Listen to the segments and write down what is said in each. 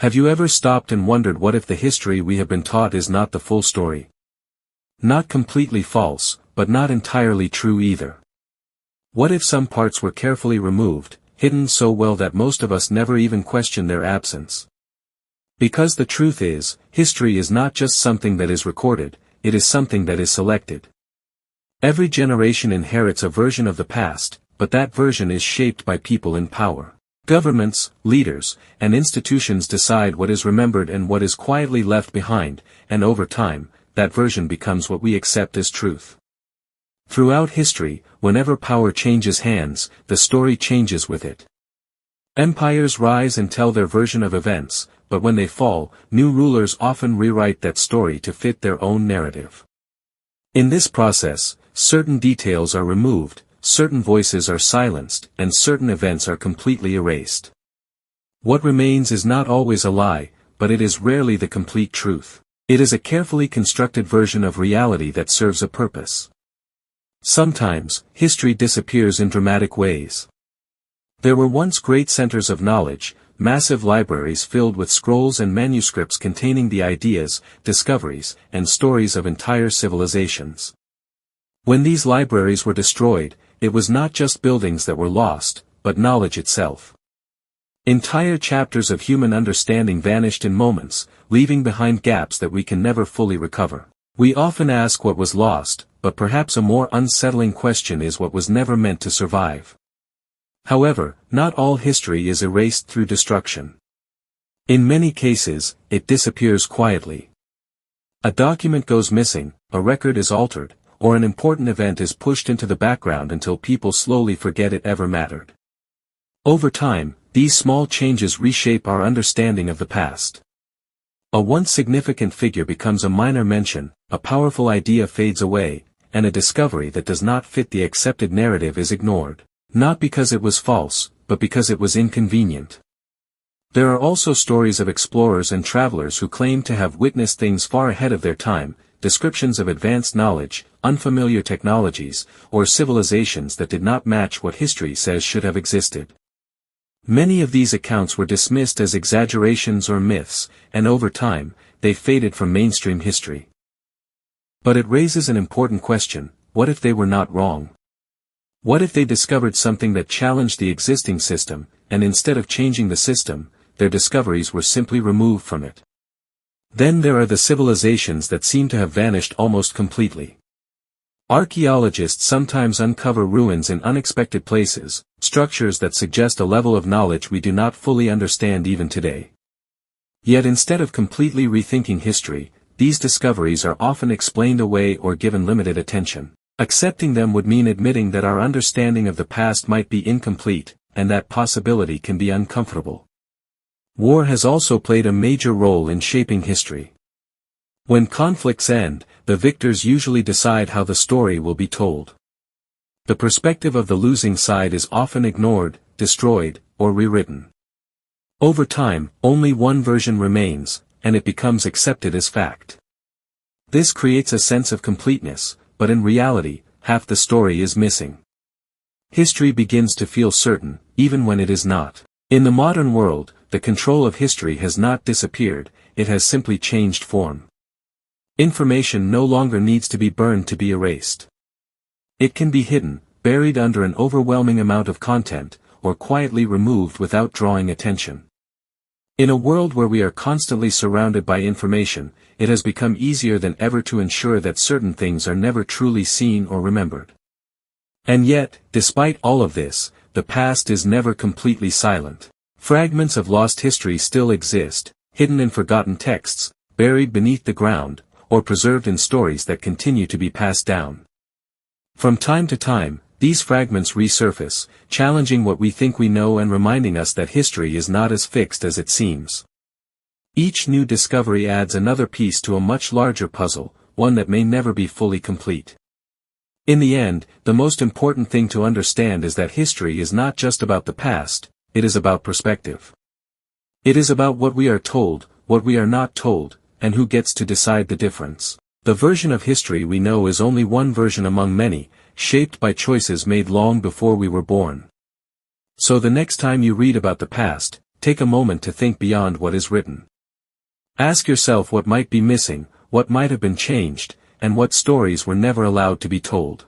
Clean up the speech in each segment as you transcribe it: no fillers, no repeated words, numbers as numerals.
Have you ever stopped and wondered what if the history we have been taught is not the full story? Not completely false, but not entirely true either. What if some parts were carefully removed, hidden so well that most of us never even question their absence? Because the truth is, history is not just something that is recorded, it is something that is selected. Every generation inherits a version of the past, but that version is shaped by people in power. Governments, leaders, and institutions decide what is remembered and what is quietly left behind, and over time, that version becomes what we accept as truth. Throughout history, whenever power changes hands, the story changes with it. Empires rise and tell their version of events, but when they fall, new rulers often rewrite that story to fit their own narrative. In this process, certain details are removed, certain voices are silenced, and certain events are completely erased. What remains is not always a lie, but it is rarely the complete truth. It is a carefully constructed version of reality that serves a purpose. Sometimes, history disappears in dramatic ways. There were once great centers of knowledge, massive libraries filled with scrolls and manuscripts containing the ideas, discoveries, and stories of entire civilizations. When these libraries were destroyed, it was not just buildings that were lost, but knowledge itself. Entire chapters of human understanding vanished in moments, leaving behind gaps that we can never fully recover. We often ask what was lost, but perhaps a more unsettling question is what was never meant to survive. However, not all history is erased through destruction. In many cases, it disappears quietly. A document goes missing, a record is altered, or an important event is pushed into the background until people slowly forget it ever mattered. Over time, these small changes reshape our understanding of the past. A once significant figure becomes a minor mention, a powerful idea fades away, and a discovery that does not fit the accepted narrative is ignored. Not because it was false, but because it was inconvenient. There are also stories of explorers and travelers who claim to have witnessed things far ahead of their time, descriptions of advanced knowledge, unfamiliar technologies, or civilizations that did not match what history says should have existed. Many of these accounts were dismissed as exaggerations or myths, and over time, they faded from mainstream history. But it raises an important question: what if they were not wrong? What if they discovered something that challenged the existing system, and instead of changing the system, their discoveries were simply removed from it? Then there are the civilizations that seem to have vanished almost completely. Archaeologists sometimes uncover ruins in unexpected places, structures that suggest a level of knowledge we do not fully understand even today. Yet instead of completely rethinking history, these discoveries are often explained away or given limited attention. Accepting them would mean admitting that our understanding of the past might be incomplete, and that possibility can be uncomfortable. War has also played a major role in shaping history. When conflicts end, the victors usually decide how the story will be told. The perspective of the losing side is often ignored, destroyed, or rewritten. Over time, only one version remains, and it becomes accepted as fact. This creates a sense of completeness, but in reality, half the story is missing. History begins to feel certain, even when it is not. In the modern world, the control of history has not disappeared, it has simply changed form. Information no longer needs to be burned to be erased. It can be hidden, buried under an overwhelming amount of content, or quietly removed without drawing attention. In a world where we are constantly surrounded by information, it has become easier than ever to ensure that certain things are never truly seen or remembered. And yet, despite all of this, the past is never completely silent. Fragments of lost history still exist, hidden in forgotten texts, buried beneath the ground, or preserved in stories that continue to be passed down. From time to time, these fragments resurface, challenging what we think we know and reminding us that history is not as fixed as it seems. Each new discovery adds another piece to a much larger puzzle, one that may never be fully complete. In the end, the most important thing to understand is that history is not just about the past, it is about perspective. It is about what we are told, what we are not told, and who gets to decide the difference. The version of history we know is only one version among many, shaped by choices made long before we were born. So the next time you read about the past, take a moment to think beyond what is written. Ask yourself what might be missing, what might have been changed, and what stories were never allowed to be told.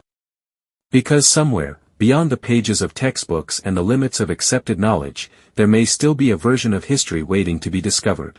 Because somewhere, beyond the pages of textbooks and the limits of accepted knowledge, there may still be a version of history waiting to be discovered.